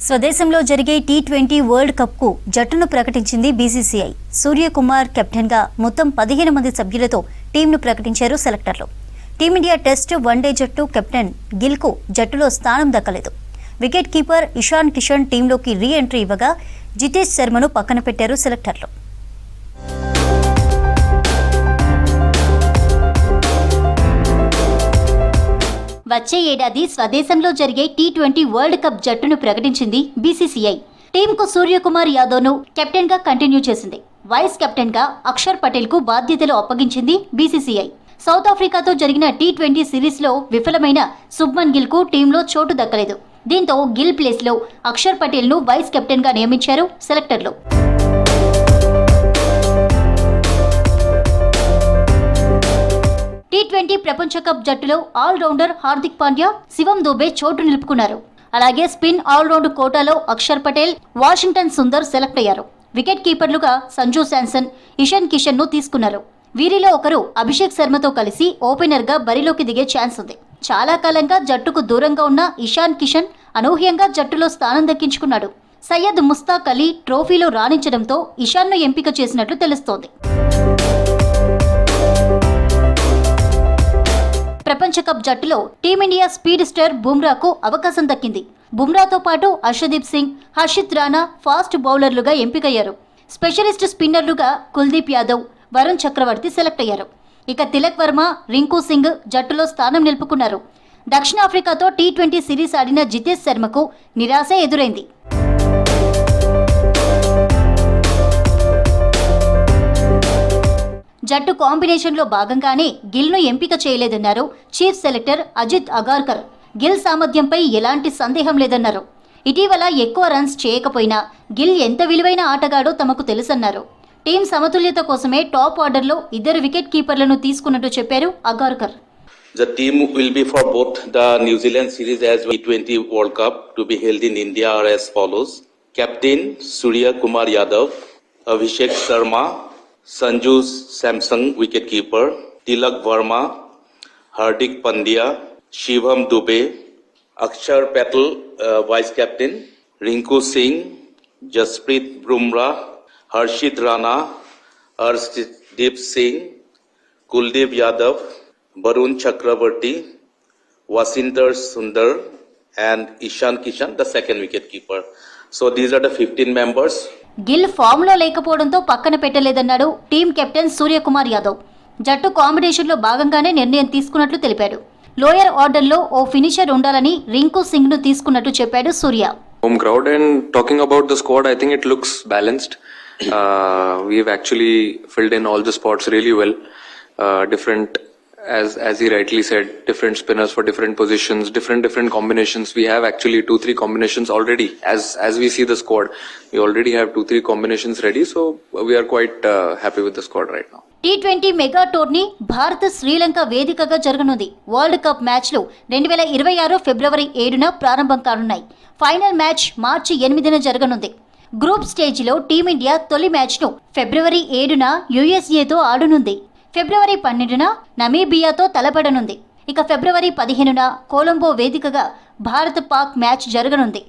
స్వదేశంలో జరిగే T20 world కప్కు జట్టును ప్రకటించింది బీసీసీఐ. సూర్యకుమార్ కెప్టెన్గా మొత్తం 15 మంది సభ్యులతో టీంను ప్రకటించారు సెలెక్టర్లు. టీమిండియా టెస్ట్ వన్డే జట్టు కెప్టెన్ గిల్కు జట్టులో స్థానం దక్కలేదు. వికెట్ కీపర్ ఇషాన్ కిషన్ టీంలోకి రీ ఎంట్రీ ఇవ్వగా జితేష్ శర్మను పక్కన పెట్టారు సెలెక్టర్లు. వచ్చే ఏడాది స్వదేశంలో జరిగే టీ20 వరల్డ్ కప్ జట్టును ప్రకటించింది బీసీసీఐ. టీంకు సూర్యకుమార్ యాదవ్ను కెప్టెన్గా కంటిన్యూ చేసింది. వైస్ కెప్టెన్గా అక్షర్ పటేల్కు బాధ్యతలు అప్పగించింది బీసీసీఐ. సౌత్ ఆఫ్రికాతో జరిగిన టీ20 సిరీస్లో విఫలమైన శుభ్మన్ గిల్కు టీంలో చోటు దక్కలేదు. దీంతో గిల్ ప్లేస్లో అక్షర్ పటేల్ను వైస్ కెప్టెన్గా నియమించారు సెలెక్టర్లు. టీ20 ప్రపంచ కప్ జట్టులో ఆల్రౌండర్ హార్దిక్ పాండ్యా, శివం దూబే చోటు నిలుపుకున్నారు. అలాగే స్పిన్ ఆల్రౌండ్ కోటాలో అక్షర్ పటేల్, వాషింగ్టన్ సుందర్ సెలెక్ట్ అయ్యారు. వికెట్ కీపర్లుగా సంజు శాంసన్, ఇషాన్ కిషన్ ను తీసుకున్నారు. వీరిలో ఒకరు అభిషేక్ శర్మతో కలిసి ఓపెనర్గా బరిలోకి దిగే ఛాన్స్ ఉంది. చాలా కాలంగా జట్టుకు దూరంగా ఉన్న ఇషాన్ కిషన్ అనూహ్యంగా జట్టులో స్థానం దక్కించుకున్నాడు. సయ్యద్ ముస్తాక్ అలీ ట్రోఫీలో రాణించడంతో ఇషాన్ను ఎంపిక చేసినట్లు తెలుస్తోంది. ప్రపంచ కప్ జట్టులో టీమిండియా స్పీడ్ స్టార్ బుమ్రాకు అవకాశం దక్కింది. బుమ్రాతో పాటు హర్షదీప్ సింగ్, హర్షిత్ రాణా ఫాస్ట్ బౌలర్లుగా ఎంపికయ్యారు. స్పెషలిస్ట్ స్పిన్నర్లుగా కుల్దీప్ యాదవ్, వరుణ్ చక్రవర్తి సెలెక్ట్ అయ్యారు. ఇక తిలక్ వర్మ, రింకు సింగ్ జట్టులో స్థానం నిలుపుకున్నారు. దక్షిణాఫ్రికాతో టీ20 సిరీస్ ఆడిన జితేష్ శర్మకు నిరాశ ఎదురైంది. జట్టు కాంబినేషన్లో భాగంగానే గిల్ను ఎంపిక చేయలేదన్నారు చీఫ్ సెలెక్టర్ అజిత్ అగార్కర్. గిల్ సామర్థ్యంపై ఎలాంటి సందేహం లేదన్నారు. ఇటీవల ఎక్కువ రన్స్ చేయకపోయినా గిల్ ఎంత విలువైన ఆటగాడో తమకు తెలుసన్నారు. టీం సమతుల్యత కోసమే టాప్ ఆర్డర్లో 2 వికెట్ కీపర్లను తీసుకున్నట్టు చెప్పారు Agarkar. The team will be for both the New Zealand series as T20 World Cup to be held in India are as follows. Captain Suryakumar Yadav, Abhishek Sharma, Sanju Samson wicketkeeper, Tilak Verma, Hardik Pandya, Shivam Dube, Akshar Patel vice captain, Rinku Singh, Jasprit Bumrah, Harshit Rana, Arshdeep Singh, Kuldeep Yadav, Varun Chakravarti, Wasinder Sundar and Ishan Kishan the second wicketkeeper. So these are the 15 members. Gill ఫామ్లో లేకపోవడంతో పక్కన పెట్టలేదన్నాడు team captain Suryakumar Yadav. జట్టు కాంబినేషన్లో భాగంగానే నిర్ణయం తీసుకున్నట్లు తెలిపాడు. Lower ఆర్డర్లో ఓ ఫినిషర్ ఉండాలని రింకు సింగ్ ను తీసుకున్నట్టు చెప్పాడు సూర్య. Home crowd and talking about the squad, I think it looks balanced. We've actually filled in all the spots really well. Different, as he rightly said, different spinners for different positions, different combinations. We have actually 2-3 combinations already. As we see the squad, we already have 2-3 combinations ready. So we are quite happy with the squad right now. T20 mega tourney Bharat Sri Lanka వేదికగా జరగనుంది. World cup మ్యాచ్లు 2026 ఫిబ్రవరి 7న ప్రారంభం కానున్నాయి. Final match మార్చి 8న జరగనుంది. Group స్టేజ్లో team India తొలి మ్యాచ్ను ఫిబ్రవరి 7న యుఎస్ఏతో ఆడనుంది. ఫిబ్రవరి 12న నమీబియాతో తలపడనుంది. ఇక ఫిబ్రవరి 15న కొలంబో వేదికగా భారత్ పాక్ మ్యాచ్ జరగనుంది.